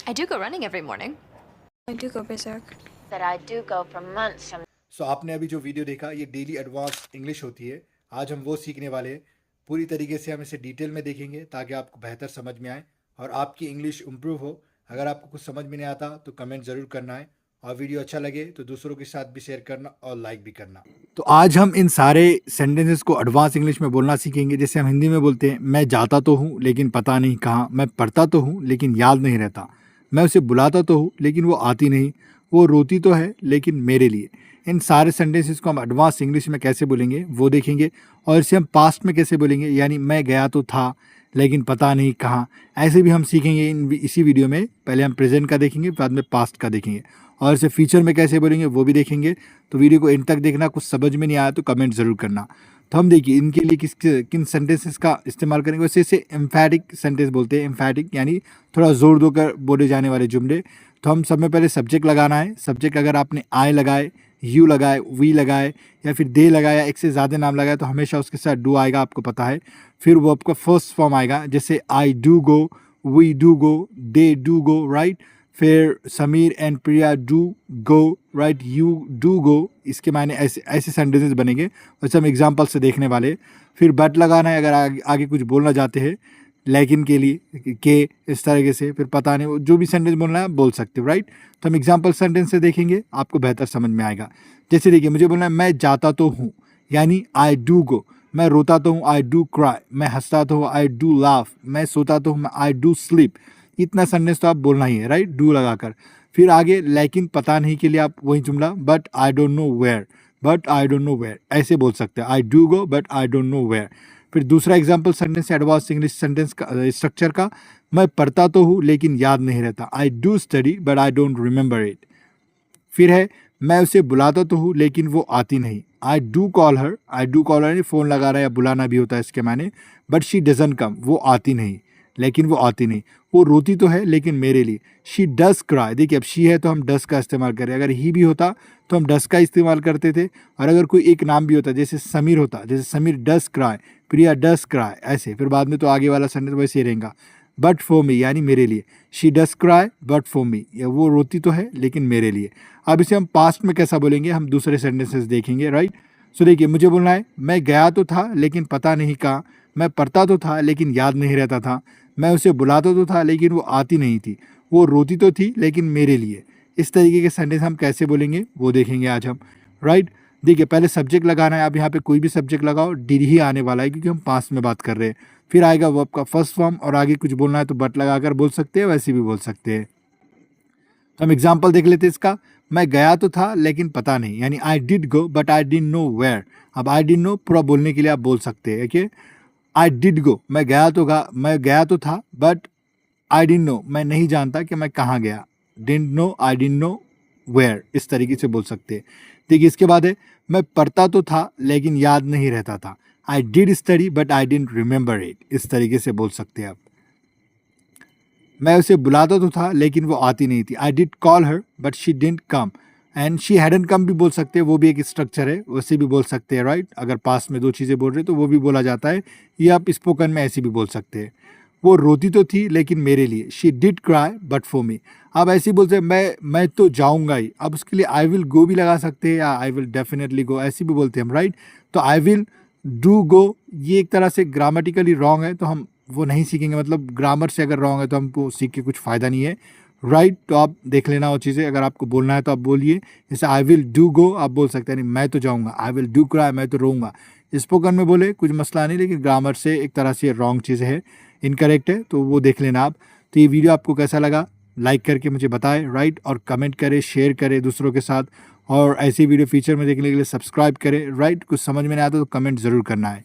I do go running every morning. I do go berserk. That I do go for months. सो आपने अभी जो video देखा ये daily advance English होती है। आज हम वो सीखने वाले हैं। पूरी तरीके से हम इसे डिटेल में देखेंगे ताकि आपको बेहतर समझ में आए और आपकी इंग्लिश इम्प्रूव हो। अगर आपको कुछ समझ में नहीं आता तो कमेंट ज़रूर करना है और वीडियो अच्छा लगे तो दूसरों के साथ भी शेयर करना और लाइक भी करना। तो आज हम इन सारे सेंटेंसेस को एडवांस इंग्लिश में बोलना सीखेंगे। जैसे हम हिंदी में बोलते हैं, मैं जाता तो हूँ लेकिन पता नहीं कहाँ, मैं पढ़ता तो हूँ लेकिन याद नहीं रहता, मैं उसे बुलाता तो हूँ लेकिन वो आती नहीं, वो रोती तो है लेकिन मेरे लिए। इन सारे सेंटेंसेस को हम एडवांस इंग्लिश में कैसे बोलेंगे वो देखेंगे और इसे हम पास्ट में कैसे बोलेंगे, यानी मैं गया तो था लेकिन पता नहीं कहाँ। ऐसे भी हम सीखेंगे इसी वीडियो में। पहले हम प्रेजेंट का देखेंगे, बाद में पास्ट का देखेंगे और इसे फ्यूचर में कैसे बोलेंगे वो भी देखेंगे। तो वीडियो को एंड तक देखना। कुछ समझ में नहीं आया तो कमेंट ज़रूर करना। तो हम देखिए इनके लिए किन सेंटेंसेस का इस्तेमाल करेंगे। वैसे इसे एम्फैटिक सेंटेंस बोलते हैं। एम्फैटिक यानी थोड़ा ज़ोर देकर बोले जाने वाले जुमले। तो हम सब में पहले सब्जेक्ट लगाना है। सब्जेक्ट अगर आपने आई लगाए, यू लगाए, वी लगाए या फिर दे लगाया, एक से ज़्यादा नाम लगाए तो हमेशा उसके साथ डू आएगा, आपको पता है। फिर वो आपका फर्स्ट फॉर्म आएगा, जैसे I do go, we do go, they do go, right. फिर Sameer and Priya do go, right, you do go. इसके मायने ऐसे ऐसे सेंटेंसेस बनेंगे। वैसे हम एग्जाम्पल से देखने वाले। फिर बट लगाना है अगर आगे कुछ बोलना चाहते हैं, लेकिन के लिए के, इस तरीके से। फिर पता नहीं, जो भी सेंटेंस बोलना है आप बोल सकते हो, राइट। तो हम एग्जाम्पल सेंटेंस से देखेंगे, आपको बेहतर समझ में आएगा। जैसे देखिए मुझे बोलना है मैं जाता तो हूँ, यानी आई डू गो। मैं रोता तो हूँ, आई डू क्राई। मैं हंसता तो हूँ, आई डू लाफ। मैं सोता तो हूँ, आई डू स्लीप। इतना सेंटेंस तो आप बोलना ही है, राइट, डू लगाकर। फिर आगे लेकिन पता नहीं के लिए आप वही जुमला but I don't know where, but I don't know where ऐसे बोल सकते हैं। I do go but I don't know where. फिर दूसरा example sentence advance English sentence का स्ट्रक्चर का, मैं पढ़ता तो हूँ लेकिन याद नहीं रहता। I do study but I don't remember it. फिर है मैं उसे बुलाता तो हूँ लेकिन वो आती नहीं। I do call her, I do call her phone लगा रहा है या बुलाना भी होता है इसके माने। बट शी डजंट कम, वो आती नहीं, लेकिन वो आती नहीं। वो रोती तो है लेकिन मेरे लिए। She does cry. देखिए अब शी है तो हम डज का इस्तेमाल करें। अगर ही भी होता तो हम डज का इस्तेमाल करते थे। और अगर कोई एक नाम भी होता, जैसे समीर होता, जैसे Sameer does cry, Priya does cry, ऐसे। फिर बाद में तो आगे वाला सेंटेंस वैसे ही रहेगा, बट फॉर मी, यानी मेरे लिए। She does cry but for me, वो रोती तो है लेकिन मेरे लिए। अब इसे हम पास्ट में कैसा बोलेंगे हम दूसरे सेंटेंसेस देखेंगे, राइट। सो देखिए मुझे बोलना है मैं गया तो था लेकिन पता नहीं कहाँ, मैं पढ़ता तो था लेकिन याद नहीं रहता था, मैं उसे बुलाता तो था लेकिन वो आती नहीं थी, वो रोती तो थी लेकिन मेरे लिए। इस तरीके के सेंटेंस हम कैसे बोलेंगे वो देखेंगे आज हम, राइट। देखिए पहले सब्जेक्ट लगाना है। आप यहाँ पे कोई भी सब्जेक्ट लगाओ, डिड ही आने वाला है क्योंकि हम पास्ट में बात कर रहे हैं। फिर आएगा वो आपका फर्स्ट फॉर्म और आगे कुछ बोलना है तो बट लगाकर बोल सकते हैं, वैसे भी बोल सकते हैं। तो हम एग्जाम्पल देख लेते हैं इसका। मैं गया तो था लेकिन पता नहीं, यानी I did go but I didn't know where. अब आई डिडंट नो पूरा बोलने के लिए आप बोल सकते हैं कि आई डिड गो, मैं गया तो था बट आई डिडंट नो, मैं नहीं जानता कि मैं कहाँ गया। Didn't know, I didn't know where, इस तरीके से बोल सकते हैं। देखिए इसके बाद है मैं पढ़ता तो था लेकिन याद नहीं रहता था। I did study but I didn't remember it, इस तरीके से बोल सकते हैं आप। मैं उसे बुलाता तो था लेकिन वो आती नहीं थी। I did call her but she didn't come, and she hadn't come भी बोल सकते हैं, वो भी एक स्ट्रक्चर है, वैसे भी बोल सकते हैं, राइट। अगर पास में दो चीज़ें बोल रहे तो वो भी बोला जाता है। ये आप स्पोकन में ऐसे भी बोल सकते हैं। वो रोती तो थी लेकिन मेरे लिए। She did cry but for me. अब ऐसे ही बोलते हैं मैं तो जाऊँगा ही। अब उसके लिए आई विल गो भी लगा सकते हैं या आई विल डेफिनेटली गो, ऐसे भी बोलते हैं हम, राइट। तो आई विल डू गो ये एक तरह से ग्रामेटिकली रॉन्ग है तो हम वो नहीं सीखेंगे। मतलब ग्रामर से अगर रॉन्ग है तो हमको सीख के कुछ फ़ायदा नहीं है, राइट। तो आप देख लेना वो चीज़ें। अगर आपको बोलना है तो आप बोलिए। जैसे आई विल डू गो आप बोल सकते हैं, नहीं मैं तो जाऊँगा। आई विल डू क्राई, मैं तो रोऊंगा। स्पोकन में बोले कुछ मसला नहीं, लेकिन ग्रामर से एक तरह से रॉन्ग चीज़ है, इनकरेक्ट है, तो वो देख लेना आप। तो ये वीडियो आपको कैसा लगा लाइक करके मुझे बताएं, राइट, और कमेंट करें, शेयर करें दूसरों के साथ। और ऐसी वीडियो फीचर में देखने के लिए सब्सक्राइब करें, राइट। कुछ समझ में नहीं आता तो कमेंट ज़रूर करना है।